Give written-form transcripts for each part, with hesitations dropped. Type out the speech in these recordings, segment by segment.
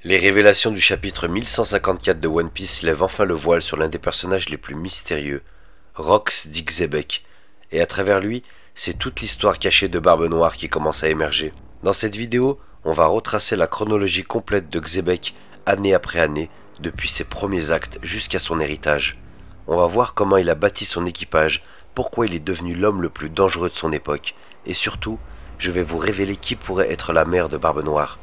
Les révélations du chapitre 1154 de One Piece lèvent enfin le voile sur l'un des personnages les plus mystérieux, Rox dit Xebec, et à travers lui, c'est toute l'histoire cachée de Barbe Noire qui commence à émerger. Dans cette vidéo, on va retracer la chronologie complète de Xebec, année après année, depuis ses premiers actes jusqu'à son héritage. On va voir comment il a bâti son équipage, pourquoi il est devenu l'homme le plus dangereux de son époque, et surtout, je vais vous révéler qui pourrait être la mère de Barbe Noire.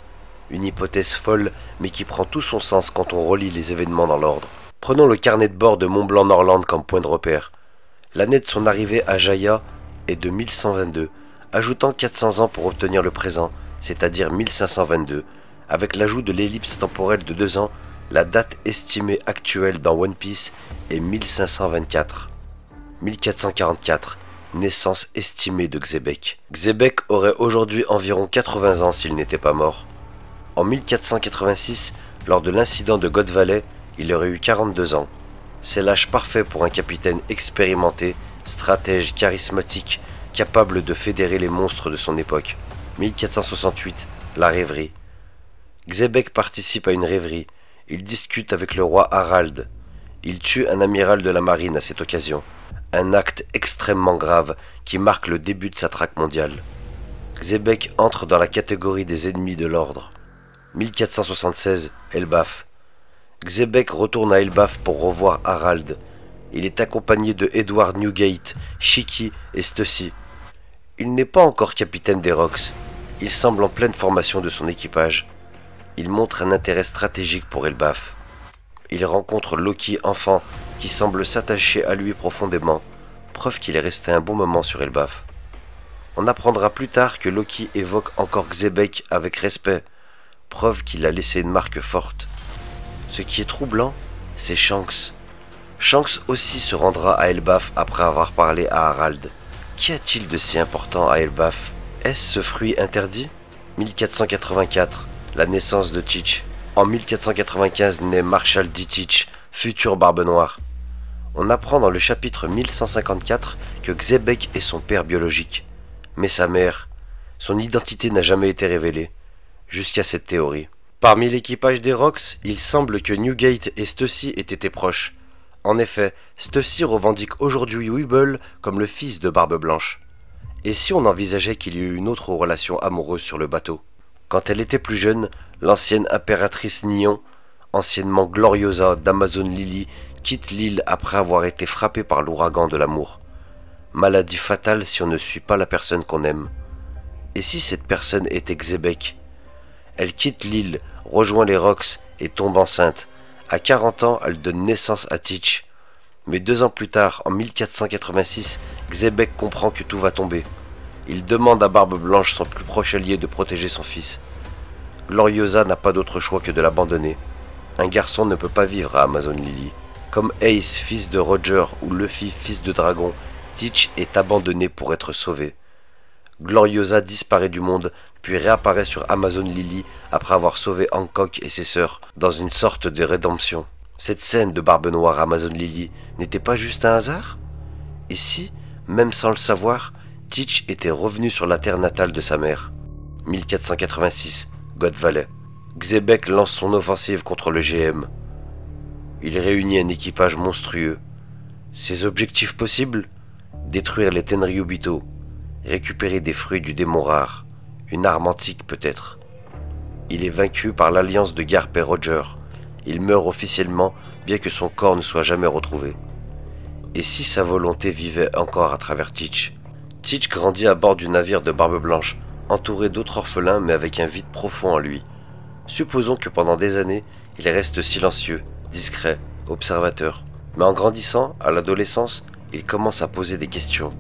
Une hypothèse folle, mais qui prend tout son sens quand on relie les événements dans l'ordre. Prenons le carnet de bord de Mont-Blanc-Norland comme point de repère. L'année de son arrivée à Jaya est de 1122, ajoutant 400 ans pour obtenir le présent, c'est-à-dire 1522. Avec l'ajout de l'ellipse temporelle de 2 ans, la date estimée actuelle dans One Piece est 1524. 1444, naissance estimée de Xebec. Xebec aurait aujourd'hui environ 80 ans s'il n'était pas mort. En 1486, lors de l'incident de God Valley, il aurait eu 42 ans. C'est l'âge parfait pour un capitaine expérimenté, stratège charismatique, capable de fédérer les monstres de son époque. 1468, la rêverie. Xebec participe à une rêverie. Il discute avec le roi Harald. Il tue un amiral de la marine à cette occasion. Un acte extrêmement grave qui marque le début de sa traque mondiale. Xebec entre dans la catégorie des ennemis de l'ordre. 1476, Elbaf. Xebec retourne à Elbaf pour revoir Harald. Il est accompagné de Edward Newgate, Shiki et Stussy. Il n'est pas encore capitaine des Rox. Il semble en pleine formation de son équipage. Il montre un intérêt stratégique pour Elbaf. Il rencontre Loki enfant qui semble s'attacher à lui profondément, preuve qu'il est resté un bon moment sur Elbaf. On apprendra plus tard que Loki évoque encore Xebec avec respect, preuve qu'il a laissé une marque forte. Ce qui est troublant, c'est Shanks. Shanks aussi se rendra à Elbaf après avoir parlé à Harald. Qu'y a-t-il de si important à Elbaf? Est-ce ce fruit interdit? 1484, la naissance de Teach. En 1495 naît Marshall D. Teach, future Barbe Noire. On apprend dans le chapitre 1154 que Xebec est son père biologique. Mais sa mère, son identité n'a jamais été révélée. Jusqu'à cette théorie. Parmi l'équipage des Rox, il semble que Newgate et Stussy aient été proches. En effet, Stussy revendique aujourd'hui Weeble comme le fils de Barbe Blanche. Et si on envisageait qu'il y eut une autre relation amoureuse sur le bateau? Quand elle était plus jeune, l'ancienne impératrice Nyon, anciennement Gloriosa d'Amazon Lily, quitte l'île après avoir été frappée par l'ouragan de l'amour. Maladie fatale si on ne suit pas la personne qu'on aime. Et si cette personne était Xebec? Elle quitte l'île, rejoint les Rox et tombe enceinte. À 40 ans, elle donne naissance à Teach. Mais 2 ans plus tard, en 1486, Xebec comprend que tout va tomber. Il demande à Barbe Blanche, son plus proche allié, de protéger son fils. Gloriosa n'a pas d'autre choix que de l'abandonner. Un garçon ne peut pas vivre à Amazon Lily. Comme Ace, fils de Roger, ou Luffy, fils de Dragon, Teach est abandonné pour être sauvé. Gloriosa disparaît du monde, puis réapparaît sur Amazon Lily après avoir sauvé Hancock et ses sœurs, dans une sorte de rédemption. Cette scène de Barbe Noire à Amazon Lily n'était pas juste un hasard? Et si, même sans le savoir, Teach était revenu sur la terre natale de sa mère? 1486, God Valley. Xebec lance son offensive contre le GM. Il réunit un équipage monstrueux. Ses objectifs possibles? Détruire les Tenryubito, récupérer des fruits du démon rare, une arme antique peut-être. Il est vaincu par l'alliance de Garp et Roger. Il meurt officiellement, bien que son corps ne soit jamais retrouvé. Et si sa volonté vivait encore à travers Teach? Teach grandit à bord du navire de Barbe Blanche, entouré d'autres orphelins mais avec un vide profond en lui. Supposons que pendant des années, il reste silencieux, discret, observateur. Mais en grandissant, à l'adolescence, il commence à poser des questions.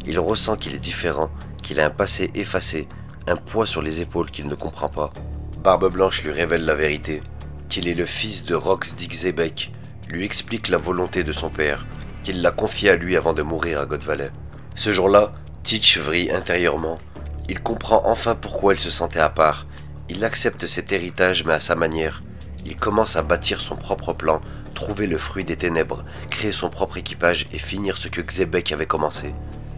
Il ressent qu'il est différent, qu'il a un passé effacé, un poids sur les épaules qu'il ne comprend pas. Barbe Blanche lui révèle la vérité, qu'il est le fils de Rox dit Xebec, lui explique la volonté de son père, qu'il l'a confiée à lui avant de mourir à God Valley. Ce jour-là, Teach vrille intérieurement. Il comprend enfin pourquoi il se sentait à part. Il accepte cet héritage mais à sa manière. Il commence à bâtir son propre plan, trouver le fruit des ténèbres, créer son propre équipage et finir ce que Xebec avait commencé.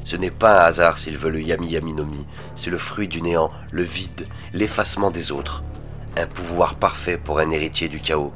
Ce n'est pas un hasard s'il veut le Yami Yami no Mi, c'est le fruit du néant, le vide, l'effacement des autres. Un pouvoir parfait pour un héritier du chaos.